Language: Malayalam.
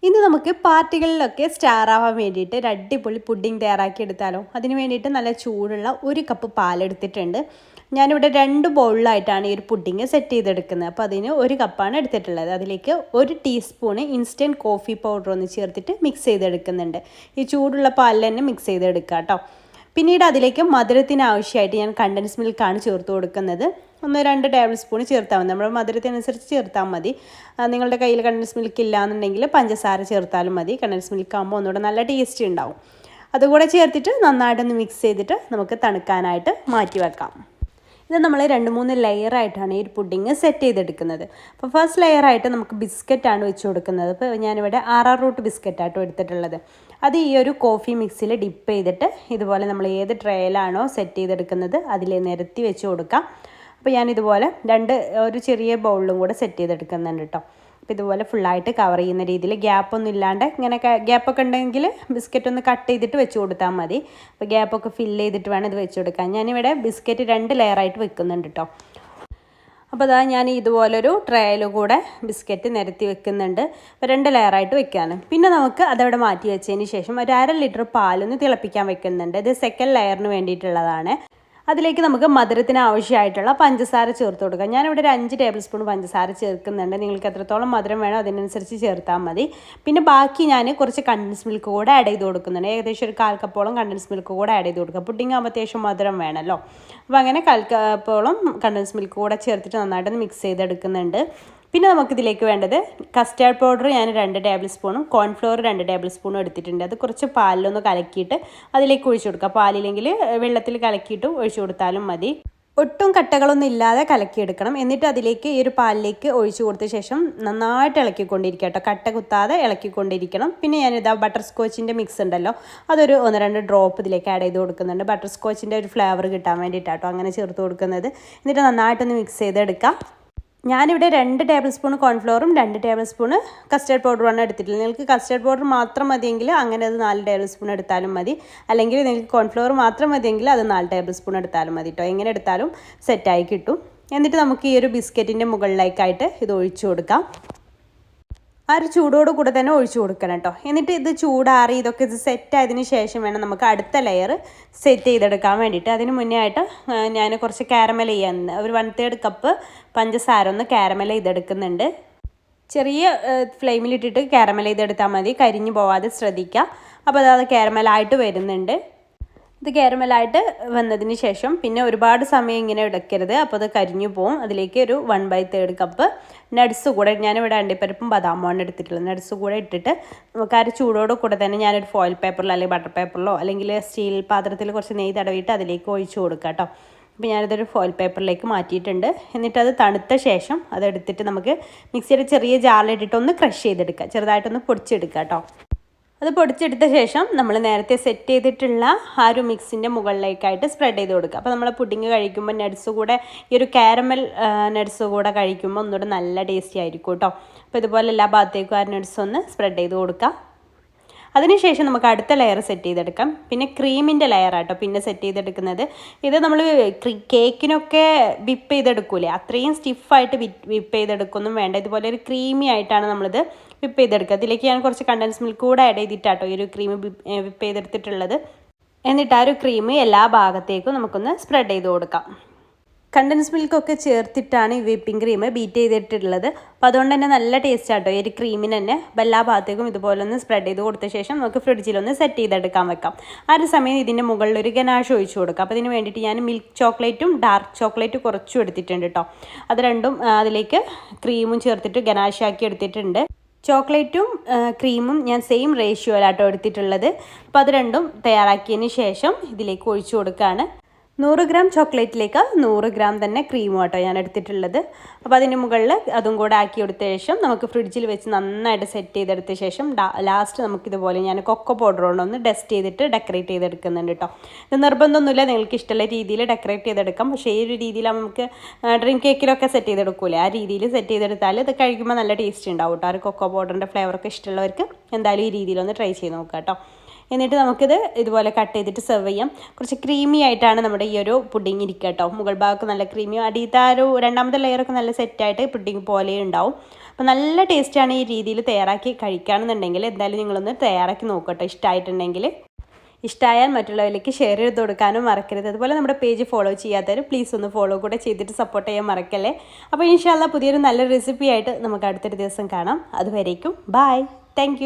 ഇന്ന് നമുക്ക് പാർട്ടികളിലൊക്കെ സ്റ്റാർ ആവാൻ വേണ്ടിയിട്ട് ഒരു അടിപൊളി പുഡിംഗ് തയ്യാറാക്കി എടുത്താലോ. അതിന് വേണ്ടിയിട്ട് നല്ല ചൂടുള്ള 1 കപ്പ് പാലെടുത്തിട്ടുണ്ട്. ഞാനിവിടെ 2 ബൗളിലായിട്ടാണ് ഈ ഒരു പുഡിംഗ് സെറ്റ് ചെയ്തെടുക്കുന്നത്. അപ്പോൾ അതിന് 1 കപ്പാണ് എടുത്തിട്ടുള്ളത്. അതിലേക്ക് 1 ടീസ്പൂണ് ഇൻസ്റ്റൻറ്റ് കോഫി പൗഡർ ഒന്ന് ചേർത്തിട്ട് മിക്സ് ചെയ്തെടുക്കുന്നുണ്ട്. ഈ ചൂടുള്ള പാലിൽ തന്നെ മിക്സ് ചെയ്തെടുക്കുക കേട്ടോ. പിന്നീട് അതിലേക്ക് മധുരത്തിന് ആവശ്യമായിട്ട് ഞാൻ കണ്ടൻസ് മിൽക്കാണ് ചേർത്ത് കൊടുക്കുന്നത്. 1-2 ടേബിൾ സ്പൂൺ ചേർത്താൽ മതി. നമ്മുടെ മധുരത്തിനനുസരിച്ച് ചേർത്താൽ മതി. നിങ്ങളുടെ കയ്യിൽ കണ്ടൻസ് മിൽക്ക് ഇല്ലയെന്നുണ്ടെങ്കിൽ പഞ്ചസാര ചേർത്താലും മതി. കണ്ടൻസ് മിൽക്ക് ആകുമ്പോൾ ഒന്നുകൂടെ നല്ല ടേസ്റ്റ് ഉണ്ടാവും. അതുകൂടെ ചേർത്തിട്ട് നന്നായിട്ടൊന്ന് മിക്സ് ചെയ്തിട്ട് നമുക്ക് തണുക്കാനായിട്ട് മാറ്റി വെക്കാം. ഇത് നമ്മൾ 2-3 ലെയറായിട്ടാണ് ഈ പുഡിങ് സെറ്റ് ചെയ്തെടുക്കുന്നത്. അപ്പോൾ ഫസ്റ്റ് ലെയറായിട്ട് നമുക്ക് ബിസ്ക്കറ്റാണ് വെച്ച് കൊടുക്കുന്നത്. അപ്പോൾ ഞാനിവിടെ റൂട്ട് ബിസ്ക്കറ്റായിട്ടോ എടുത്തിട്ടുള്ളത്. അത് ഈ ഒരു കോഫി മിക്സിൽ ഡിപ്പ് ചെയ്തിട്ട് ഇതുപോലെ നമ്മൾ ഏത് ട്രേയിലാണോ സെറ്റ് ചെയ്തെടുക്കുന്നത് അതിൽ നിരത്തി വെച്ച് കൊടുക്കാം. അപ്പോൾ ഞാനിതുപോലെ ഒരു ചെറിയ ബൗളിലും കൂടെ സെറ്റ് ചെയ്തെടുക്കുന്നുണ്ട് കേട്ടോ. അപ്പോൾ ഇതുപോലെ ഫുള്ളായിട്ട് കവർ ചെയ്യുന്ന രീതിയിൽ ഗ്യാപ്പൊന്നും ഇല്ലാണ്ട് ഇങ്ങനെ ഗ്യാപ്പൊക്കെ ഉണ്ടെങ്കിൽ ബിസ്ക്കറ്റ് ഒന്ന് കട്ട് ചെയ്തിട്ട് വെച്ച് കൊടുത്താൽ മതി. അപ്പോൾ ഗ്യാപ്പൊക്കെ ഫില്ല് ചെയ്തിട്ട് വേണം ഇത് വെച്ച് കൊടുക്കാൻ. ഞാനിവിടെ ബിസ്ക്കറ്റ് 2 ലെയറായിട്ട് വെക്കുന്നുണ്ട് കേട്ടോ. അപ്പോൾ അതാ ഞാൻ ഇതുപോലൊരു ട്രേയിൽ കൂടെ ബിസ്ക്കറ്റ് നിരത്തി വെക്കുന്നുണ്ട്. അപ്പോൾ 2 ലെയറായിട്ട് വെക്കുകയാണ്. പിന്നെ നമുക്ക് അതവിടെ മാറ്റി വെച്ചതിന് ശേഷം ഒരു 1/2 ലിറ്റർ പാലൊന്ന് തിളപ്പിക്കാൻ വെക്കുന്നുണ്ട്. ഇത് സെക്കൻഡ് ലെയറിന് വേണ്ടിയിട്ടുള്ളതാണ്. അതിലേക്ക് നമുക്ക് മധുരത്തിന് ആവശ്യമായിട്ടുള്ള പഞ്ചസാര ചേർത്ത് കൊടുക്കാം. ഞാനിവിടെ ഒരു 5 ടേബിൾ സ്പൂൺ പഞ്ചസാര ചേർക്കുന്നുണ്ട്. നിങ്ങൾക്ക് എത്രത്തോളം മധുരം വേണോ അതിനനുസരിച്ച് ചേർത്താൽ മതി. പിന്നെ ബാക്കി ഞാൻ കുറച്ച് കണ്ടൻസ് മിൽക്ക് കൂടെ ആഡ് ചെയ്ത് കൊടുക്കുന്നുണ്ട്. ഏകദേശം ഒരു 1/4 കപ്പോളം കണ്ടൻസ് മിൽക്ക് കൂടെ ആഡ് ചെയ്ത് കൊടുക്കുക. പുഡിംഗ് ആകുമ്പോൾ അത്യാവശ്യം മധുരം വേണമല്ലോ. അപ്പോൾ അങ്ങനെ 1/4 കപ്പോളം കണ്ടൻസ് മിൽക്ക് കൂടെ ചേർത്തിട്ട് നന്നായിട്ടൊന്ന് മിക്സ് ചെയ്തെടുക്കുന്നുണ്ട്. പിന്നെ നമുക്കിതിലേക്ക് വേണ്ടത് കസ്റ്റാർഡ് പൗഡർ ഞാൻ 2 ടേബിൾ സ്പൂണും കോൺഫ്ലോർ 2 ടേബിൾ സ്പൂണും എടുത്തിട്ടുണ്ട്. അത് കുറച്ച് പാലിലൊന്ന് കലക്കിയിട്ട് അതിലേക്ക് ഒഴിച്ചു കൊടുക്കുക. പാലില്ലെങ്കിൽ വെള്ളത്തിൽ കലക്കിയിട്ട് ഒഴിച്ചു കൊടുത്താലും മതി. ഒട്ടും കട്ടകളൊന്നും ഇല്ലാതെ കലക്കിയെടുക്കണം. എന്നിട്ട് അതിലേക്ക് ഈ ഒരു പാലിലേക്ക് ഒഴിച്ചു കൊടുത്ത ശേഷം നന്നായിട്ട് ഇളക്കിക്കൊണ്ടിരിക്കുക കേട്ടോ. കട്ട കുത്താതെ ഇളക്കിക്കൊണ്ടിരിക്കണം. പിന്നെ ഞാനിതാ ബട്ടർ സ്കോച്ചിൻ്റെ മിക്സ് ഉണ്ടല്ലോ, അതൊരു 1-2 ഡ്രോപ്പ് ഇതിലേക്ക് ആഡ് ചെയ്ത് കൊടുക്കുന്നുണ്ട്. ബട്ടർ സ്കോച്ചിൻ്റെ ഒരു ഫ്ലേവർ കിട്ടാൻ വേണ്ടിയിട്ടാട്ടോ അങ്ങനെ ചേർത്ത് കൊടുക്കുന്നത്. എന്നിട്ട് നന്നായിട്ടൊന്ന് മിക്സ് ചെയ്തെടുക്കാം. ഞാനിവിടെ 2 ടേബിൾ സ്പൂൺ കോൺഫ്ലോറും 2 ടേബിൾ സ്പൂൺ കസ്റ്റർഡ് പൗഡറുമാണ് എടുത്തിട്ടുള്ളത്. നിങ്ങൾക്ക് കസ്റ്റർഡ് പൗഡർ മാത്രം മതിയെങ്കിൽ അങ്ങനെ അത് 4 ടേബിൾ സ്പൂൺ എടുത്താലും മതി. അല്ലെങ്കിൽ നിങ്ങൾക്ക് കോൺഫ്ലോർ മാത്രം മതിയെങ്കിൽ അത് 4 ടേബിൾ സ്പൂൺ എടുത്താലും മതി കേട്ടോ. എങ്ങനെ എടുത്താലും സെറ്റായി കിട്ടും. എന്നിട്ട് നമുക്ക് ഈ ഒരു ബിസ്ക്കറ്റിൻ്റെ മുകളിലേക്കായിട്ട് ഇത് ഒഴിച്ചു കൊടുക്കാം. ആ ഒരു ചൂടോട് കൂടെ തന്നെ ഒഴിച്ചു കൊടുക്കണം കേട്ടോ. എന്നിട്ട് ഇത് ചൂടാറി ഇതൊക്കെ ഇത് സെറ്റായതിന് ശേഷം വേണം നമുക്ക് അടുത്ത ലെയർ സെറ്റ് ചെയ്തെടുക്കാൻ വേണ്ടിയിട്ട്. അതിന് മുന്നേ ആയിട്ട് ഞാൻ കുറച്ച് കാരമൽ ചെയ്യാൻ ഒരു 1/3 കപ്പ് പഞ്ചസാര ഒന്ന് കാരമൽ ചെയ്തെടുക്കുന്നുണ്ട്. ചെറിയ ഫ്ലെയിമിലിട്ടിട്ട് കാരമൽ ചെയ്തെടുത്താൽ മതി, കരിഞ്ഞു പോവാതെ ശ്രദ്ധിക്കുക. അപ്പോൾ അത് കാരമലായിട്ട് വരുന്നുണ്ട്. ഇത് കാരമലായിട്ട് വന്നതിന് ശേഷം പിന്നെ ഒരുപാട് സമയം ഇങ്ങനെ എടുക്കരുത്, അപ്പോൾ അത് കരിഞ്ഞു പോകും. അതിലേക്ക് ഒരു 1/3 കപ്പ് നട്ട്സ് കൂടെ, ഞാനിവിടെ അണ്ടിപ്പരിപ്പും ബദാമുമാണ് എടുത്തിട്ടുള്ളത്. നട്ട്സ് കൂടെ ഇട്ടിട്ട് നമുക്ക് ആ ഒരു ചൂടോട് കൂടെ തന്നെ ഞാനൊരു ഫോയിൽ പേപ്പറിലോ അല്ലെങ്കിൽ ബട്ടർ പേപ്പറിലോ അല്ലെങ്കിൽ സ്റ്റീൽ പാത്രത്തിൽ കുറച്ച് നെയ്യ് തടവിയിട്ട് അതിലേക്ക് ഒഴിച്ച് കൊടുക്കുക കേട്ടോ. അപ്പോൾ ഞാനിതൊരു ഫോയിൽ പേപ്പറിലേക്ക് മാറ്റിയിട്ടുണ്ട്. എന്നിട്ട് അത് തണുത്ത ശേഷം അതെടുത്തിട്ട് നമുക്ക് മിക്സിയുടെ ചെറിയ ജാറിലിട്ടിട്ട് ഒന്ന് ക്രഷ് ചെയ്തെടുക്കുക, ചെറുതായിട്ടൊന്ന് പൊടിച്ചെടുക്കുക കേട്ടോ. അത് പൊടിച്ചെടുത്ത ശേഷം നമ്മൾ നേരത്തെ സെറ്റ് ചെയ്തിട്ടുള്ള ആ ഒരു മിക്സിൻ്റെ മുകളിലേക്കായിട്ട് സ്പ്രെഡ് ചെയ്ത് കൊടുക്കുക. അപ്പോൾ നമ്മൾ പുഡിങ് കഴിക്കുമ്പോൾ നട്ട്സ് കൂടെ ഈ ഒരു കാരമൽ നട്ട്സ് കൂടെ കഴിക്കുമ്പോൾ ഒന്നുകൂടെ നല്ല ടേസ്റ്റി ആയിരിക്കും കേട്ടോ. അപ്പോൾ ഇതുപോലെ എല്ലാ ഭാഗത്തേക്കും ആ നട്ട്സ് ഒന്ന് സ്പ്രെഡ് ചെയ്ത് കൊടുക്കുക. അതിനുശേഷം നമുക്ക് അടുത്ത ലെയർ സെറ്റ് ചെയ്തെടുക്കാം. പിന്നെ ക്രീമിൻ്റെ ലെയറാട്ടോ പിന്നെ സെറ്റ് ചെയ്തെടുക്കുന്നത്. ഇത് നമ്മൾ കേക്കിനൊക്കെ വിപ്പ് ചെയ്തെടുക്കൂലേ, അത്രയും സ്റ്റിഫായിട്ട് വിപ്പ് ചെയ്തെടുക്കൊന്നും വേണ്ട. ഇതുപോലെ ഒരു ക്രീമി ആയിട്ടാണ് നമ്മളിത് വിപ്പ് ചെയ്തെടുക്കുക. അതിലേക്ക് ഞാൻ കുറച്ച് കണ്ടൻസ് മിൽക്ക് കൂടെ ആഡ് ചെയ്തിട്ടാട്ടോ ഈ ഒരു ക്രീം വിപ്പ് ചെയ്തെടുത്തിട്ടുള്ളത്. എന്നിട്ട് ആ ഒരു ക്രീം എല്ലാ ഭാഗത്തേക്കും നമുക്കൊന്ന് സ്പ്രെഡ് ചെയ്ത് കൊടുക്കാം. കണ്ടൻസ് മിൽക്കൊക്കെ ചേർത്തിട്ടാണ് ഈ വിപ്പിംഗ് ക്രീം ബീറ്റ് ചെയ്തിട്ടുള്ളത്. അപ്പോൾ അതുകൊണ്ട് തന്നെ നല്ല ടേസ്റ്റ് ആട്ടോ ഈ ഒരു ക്രീമിന് തന്നെ. എല്ലാ ഭാഗത്തേക്കും ഇതുപോലെ ഒന്ന് സ്പ്രെഡ് ചെയ്ത് കൊടുത്ത ശേഷം നമുക്ക് ഫ്രിഡ്ജിലൊന്ന് സെറ്റ് ചെയ്തെടുക്കാൻ വെക്കാം. ആ ഒരു സമയം ഇതിൻ്റെ മുകളിൽ ഒരു ഗനാഷ് ഒഴിച്ചു കൊടുക്കാം. അപ്പോൾ ഇതിന് വേണ്ടിയിട്ട് ഞാൻ മിൽക്ക് ചോക്ലേറ്റും ഡാർക്ക് ചോക്ലേറ്റ് കുറച്ചും എടുത്തിട്ടുണ്ട് കേട്ടോ. അത് രണ്ടും അതിലേക്ക് ക്രീമും ചേർത്തിട്ട് ഗനാഷാക്കി എടുത്തിട്ടുണ്ട്. ചോക്ലേറ്റും ക്രീമും ഞാൻ സെയിം റേഷ്യോയിലാട്ടോ എടുത്തിട്ടുള്ളത്. അപ്പോൾ അത് രണ്ടും തയ്യാറാക്കിയതിന് ശേഷം ഇതിലേക്ക് ഒഴിച്ചു കൊടുക്കുകയാണ്. 100 ഗ്രാം ചോക്ലേറ്റിലേക്ക് 100 ഗ്രാം തന്നെ ക്രീമും ആട്ടോ ഞാൻ എടുത്തിട്ടുള്ളത്. അപ്പോൾ അതിന് മുകളിൽ അതും കൂടെ ആക്കി എടുത്ത ശേഷം നമുക്ക് ഫ്രിഡ്ജിൽ വെച്ച് നന്നായിട്ട് സെറ്റ് ചെയ്തെടുത്ത ശേഷം ലാസ്റ്റ് നമുക്കിതുപോലെ ഞാൻ കൊക്കോ പൗഡർ കൊണ്ടൊന്ന് ഡസ്റ്റ് ചെയ്തിട്ട് ഡെക്കറേറ്റ് ചെയ്തെടുക്കുന്നുണ്ട് കേട്ടോ. ഇത് നിർബന്ധമൊന്നുമില്ല, നിങ്ങൾക്ക് ഇഷ്ടമുള്ള രീതിയിൽ ഡെക്കറേറ്റ് ചെയ്തെടുക്കാം. പക്ഷേ ഈ ഒരു രീതിയിൽ നമുക്ക് ഡ്രീം കേക്കിലൊക്കെ സെറ്റ് ചെയ്തെടുക്കൂലേ, ആ രീതിയിൽ സെറ്റ് ചെയ്തെടുത്താൽ ഇത് കഴിക്കുമ്പോൾ നല്ല ടേസ്റ്റ് ഉണ്ടാവും കേട്ടോ. ആ ഒരു കൊക്കോ പൗഡറിൻ്റെ ഫ്ലേവറൊക്കെ ഇഷ്ടമുള്ളവർക്ക് എന്തായാലും ഈ രീതിയിലൊന്ന് ട്രൈ ചെയ്ത് നോക്കാം കേട്ടോ. എന്നിട്ട് നമുക്കിത് ഇതുപോലെ കട്ട് ചെയ്തിട്ട് സെർവ് ചെയ്യാം. കുറച്ച് ക്രീമി ആയിട്ടാണ് നമ്മുടെ ഈ ഒരു പുഡിങ് ഇരിക്കുക കേട്ടോ. മുകൾ ഭാഗമൊക്കെ നല്ല ക്രീമിയും അടിയത്തെ ആ ഒരു രണ്ടാമത്തെ ലെയറൊക്കെ നല്ല സെറ്റായിട്ട് പുഡിങ് പോലെ ഉണ്ടാവും. അപ്പോൾ നല്ല ടേസ്റ്റാണ് ഈ രീതിയിൽ തയ്യാറാക്കി കഴിക്കുകയാണെന്നുണ്ടെങ്കിൽ എന്തായാലും നിങ്ങളൊന്ന് തയ്യാറാക്കി നോക്കട്ടോ. ഇഷ്ടമായിട്ടുണ്ടെങ്കിൽ ഇഷ്ടമായാൽ മറ്റുള്ളവരിലേക്ക് ഷെയർ ചെയ്ത് കൊടുക്കാനും മറക്കരുത്. അതുപോലെ നമ്മുടെ പേജ് ഫോളോ ചെയ്യാത്തവർ പ്ലീസ് ഒന്ന് ഫോളോ കൂടെ ചെയ്തിട്ട് സപ്പോർട്ട് ചെയ്യാൻ മറക്കല്ലേ. അപ്പോൾ ഇൻഷാ അല്ലാ പുതിയൊരു നല്ല റെസിപ്പി ആയിട്ട് നമുക്ക് അടുത്തൊരു ദിവസം കാണാം. അതുവരേക്കും ബൈ. താങ്ക്